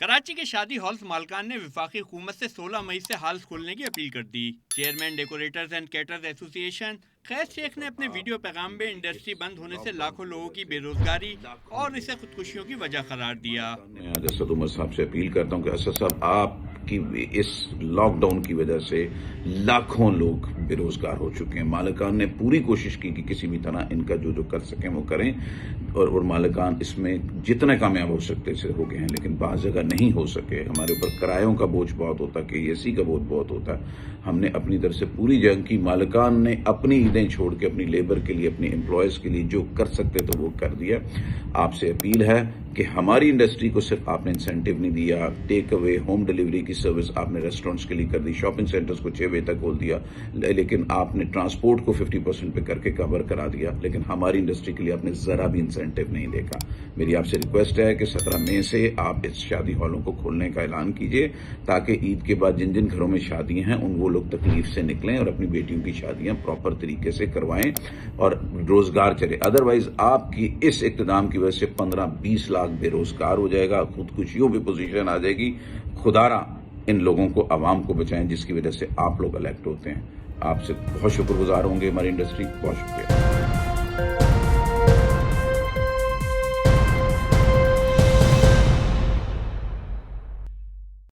کراچی کے شادی ہالز مالکان نے وفاقی حکومت سے 16 مئی سے ہالز کھولنے کی اپیل کر دی۔ چیئرمین ڈیکوریٹرز اینڈ کیٹرز ایسوسی ایشن قیس شیخ نے اپنے ویڈیو پیغام میں انڈسٹری بند ہونے سے لاکھوں لوگوں کی بے روزگاری اور اسے خودکشیوں کی وجہ قرار دیا۔ میں اسد عمر صاحب سے اپیل کرتا ہوں کہ اسد صاحب، آپ کی اس لاک ڈاؤن کی وجہ سے لاکھوں لوگ بے روزگار ہو چکے ہیں۔ مالکان نے پوری کوشش کی کہ کسی بھی طرح ان کا جو کر سکیں وہ کریں، اور مالکان اس میں جتنے کامیاب ہو سکتے سے ہو گئے ہیں، لیکن بعض جگہ نہیں ہو سکے۔ ہمارے اوپر کرایوں کا بوجھ بہت ہوتا ہے، KEC کا بوجھ بہت ہوتا ہے۔ ہم نے اپنی طرف سے پوری جنگ کی، مالکان نے اپنی عیدیں چھوڑ کے اپنی لیبر کے لیے، اپنی امپلائیز کے لیے جو کر سکتے تو وہ کر دیا۔ آپ سے اپیل ہے کہ ہماری انڈسٹری کو صرف آپ نے انسینٹیو نہیں دیا، ٹیک اوے ہوم ڈیلیوری کی سروس آپ نے ریسٹورنٹس کے لیے کر دی، شاپنگ سینٹرز کو 6 بجے تک کھول دیا، لیکن آپ نے ٹرانسپورٹ کو 50% پہ کر کے کور کرا دیا، لیکن ہماری انڈسٹری کے لیے آپ نے ذرا بھی انسینٹیو نہیں دیکھا۔ میری آپ سے ریکویسٹ ہے کہ 17 مئی سے آپ اس شادی ہالوں کو کھولنے کا اعلان کیجیے، تاکہ عید کے بعد جن جن گھروں میں شادیاں ہیں ان وہ لوگ تکلیف سے نکلیں اور اپنی بیٹیوں کی شادیاں پراپر طریقے سے کروائیں اور روزگار چلے۔ ادروائز آپ کی اس اقتدام کی وجہ سے 15-20 لاکھ بے روزگار ہو جائے گا، خودکشیوں پہ پوزیشن آ جائے گی۔ خدارا ان لوگوں کو، عوام کو بچائیں جس کی وجہ سے آپ لوگ الیکٹ ہوتے ہیں۔ آپ سے بہت شکر گزار ہوں گے، ہماری انڈسٹری، بہت شکریہ۔